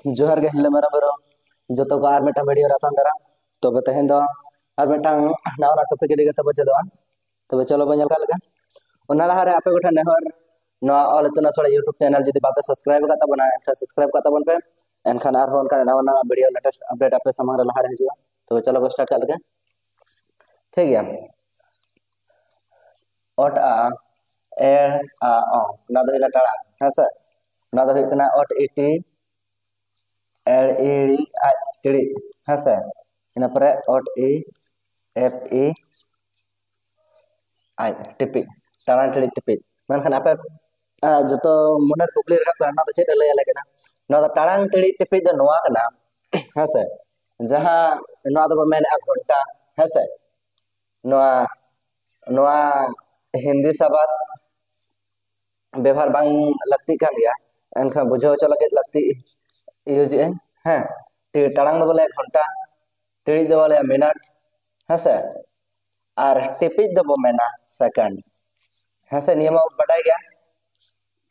जोहार गे हिला मारा बरो जो तो आर मिटा वीडियो रातान दरा तो तेहन दो आर मिटांग नावना टॉपिक इदी कते बचे दो तो चलो बनेल का लगा ओना लहारे आपे गोठा नेहर नो ऑल इतना सड़ा यूट्यूब चैनल जदी बापे सब्सक्राइब का तबना सब्सक्राइब का तबन पे एनखान आर होन का नावना वीडियो लेटेस्ट अपडेट आपे समांग लहारे हिजुआ तो चलो स्टार्ट कर लगे ठीक गया ओट आ ए आ ओ ना दो हिला टाड़ा हसे ना दो हिकना ओट इटी एल ई आ टिड़ी हसे ina pare ot e f e ai tipi taran tipi tipi menkhan apa joto moner kukli rakap kana to chet lay lagena no to tarang tipi tipi do noa kana hase jaha noa do men a ghonta hase noa noa hindi sabat व्यवहार बांग लगती kan ya एनखा बुझाव च लगे लगती use N हां टाड़ांग दो बोले घंटा टिड़ी दो बोले मिनट हसे और टिपिज दो मेना सेकंड हसे नियम बटाई गया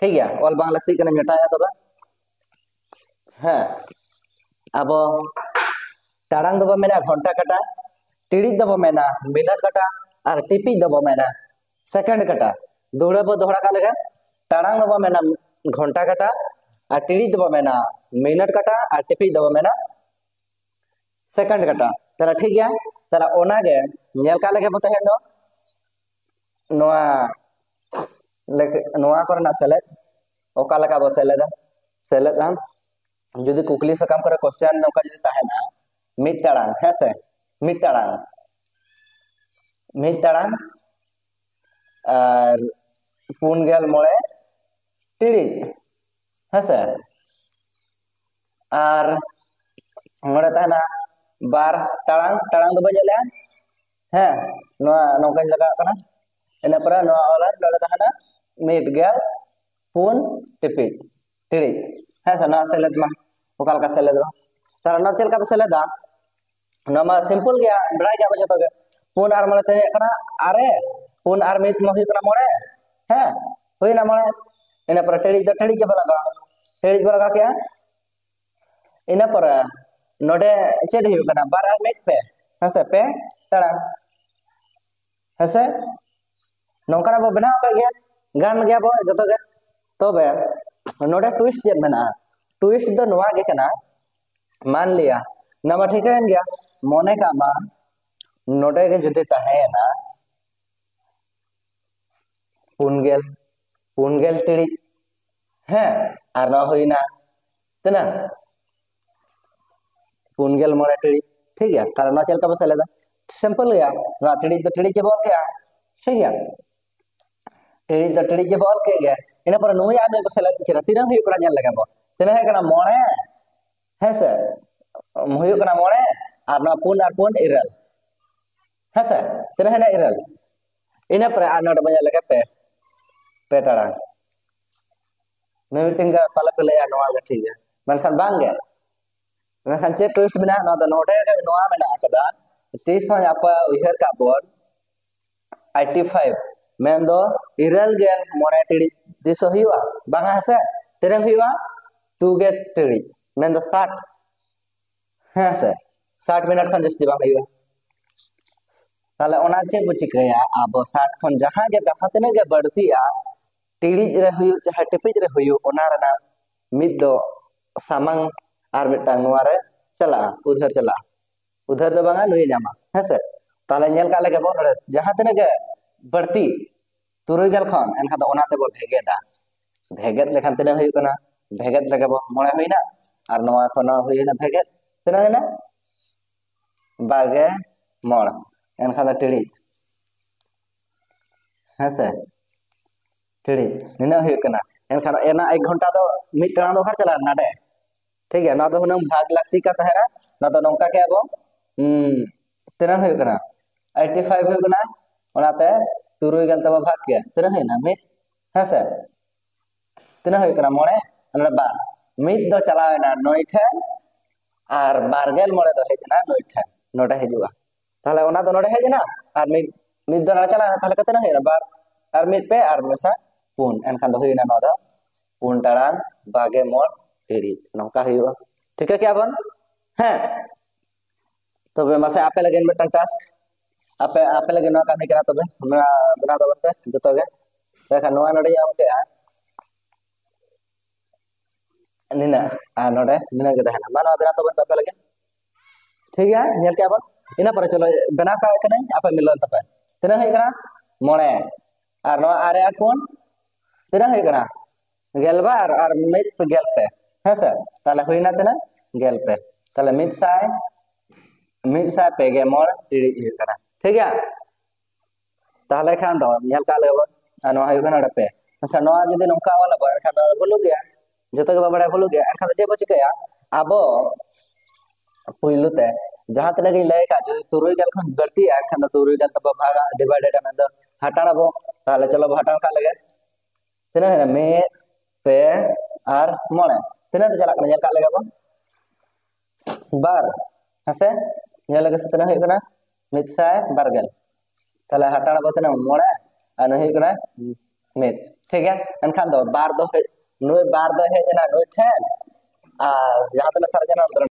ठीक गया ऑल बांग लगती कने मेटाया तो हां अब टाड़ांग दो मेना घंटा काटा टिड़ी दो मेना मिनट काटा और टिपिज दो मेना सेकंड काटा दोहरा बो दोहरा का लगे टाड़ांग दो मेना घंटा काटा और टिड़ी दो मेना मिनट काटा और टिपिज दो मेना सेकंड काटा तला ठीक गया तला ओना गे नेल का लगे बता है दो नोआ नोआ करना सेलेक्ट ओका लगा बो सेलेक्ट हम जदी कुकली सकाम करे क्वेश्चन नोका जदी ताहेना मिड टाड़ांग है से मिड टाड़ांग और पुनगेल मोड़े टिड़ी है से और मोड़े ताहेना बार टाड़ांग टाड़ांग दो बजले हैं नोआ नोका लगा कना ina pera noa ola nola tahana mid gel pun tipi tiri है ना सेलेद मा ओकाल का सेलेद तारा ना चल का सेलेदा नमा सिंपल गया बड़ा गया बचे तो पुन आर मले ते कना आरे पुन आर मित महि कना मोड़े है होई ना मोड़े ina पर टेड़ी के बलगा क्या ina पर नोडे चेड हियो कना बार आर मित पे हसे पे तड़ा हसे नौकरा बो बनाव का गया गान गया बो जतो गे तबे नोडे ट्विस्ट जे मेना ट्विस्ट दो नोआ गे कना मान लिया नमा ठीक है गया मोने का मा नोडे गे जते ताहे ना पुनगेल टिड़ी है आर ना होइना तना पुनगेल मोड़े टिड़ी ठीक है तार ना चल का बस लेदा सिंपल गया ना टिड़ी तो टिड़ी के बोल के ठीक है टिड़ी के बॉल के गया ina पर नोई आने को सेलेक्ट किरा तीना हुई करा ñal लगा बो तीना है कना मोड़े है से हुई कना मोड़े और ना पुन इरल है से तीना है ना इरल ina पर आना बजा लगा पे टाड़ा मीटिंग का पाला पे ले नोआ के ठीक है मनखान बांग गया मनखान चेक ट्विस्ट बिना ना तो नोडे नोआ में ना कदा 30 हो apa उहर का बोर्ड 85 मेन दो इरल गेल मोने टिड़ी दिसो हुआ बांगा से तेरंग हुआ तू गे टिड़ी मेन दो 60 है से 60 मिनट खन जस्ती बांग हुआ ताले ओना चे बुची कया अब 60 खन जहां गे जहां तने गे बढ़ती आ टिड़ी रे हुयु चाहे टिपिज रे हुयु ओना रना मिद दो सामंग आर मिटांग नोआ रे चला उधर दो बांगा नुई जामा है से ताले नेल का लगे बोल जहां तने गे बढ़ती तुरुई गल खन एनखा तो ओनाते बो भेगेत लेखन तने हुई कना भेगेत लगे बो मोळे हुईना और नोआ खन हुईना भेगेत तने ना बारगे मोड़ एनखा तो टिड़ी है से टिड़ी निना हुई कना एनखा एना 1 घंटा तो मिड टाड़ा दो घर चला नाडे ठीक है ना तो हुनम भाग लगती का तहरा ना तो नौका के अब तने हुई कना 85 हुई कना ओनाते तुरुई गल तब भाग किया तेरा है ना मित है से तेरा है कना मोड़े अनरा बा मित दो चलावे ना नोई ठेन और बारगेल मोड़े दो है ना नोई ठेन नोडे हिजुआ ताले ओना दो नोडे है ना और मित दो ना चला ताले कते ना है बार और मित पे और मेसा पुन एनखान दो हुई ना नोदा पुन टाड़ान बागे मोड़ टिड़ी नौका हुआ ठीक है क्या बन हैं तबे मासे आपे लगे मिटन टास्क आपे आपे लगे ना कमी करा तबे हमरा बना दबन पे जतो गे देखा नोआ नडे आमते निना नोडे निना के दहना मानो बना तबन पे लगे ठीक है नेल के बन इना पर चलो बना का कने आपे मिलन तपे तना है करा मोणे और नोआ आरे अकोन तना है करा गेलबार और मिट पे गेल पे है सर ताले हुइना तना गेल पे ताले मिट साय पे गे मोड़ टिड़ी है करा ठीक है ताले खान दो नेल का ले नो है कना डपे अच्छा नो जदि नोका वाला बन खान बोलु गया जतो के बड़ा बोलु गया एनखा जे बच गया आबो पुइलु ते जहां तने के ले का जो तुरुई गल खन गलती एनखा द तुरुई गल तब भागा डिवाइडेड अन द हटाना बो ताले चलो हटान का लगे तिना है मे पे आर मोड़े तिना तो चला कना नेल का लगे बो बार हसे नेल लगे से तिना है कना मितसाय बारगल ताले हटाना बो तिना मोड़े अन है कना मित ठीक है एनखान दो बार दो नुई बार दो है जना नुई ठेन आ जहां तने सरजना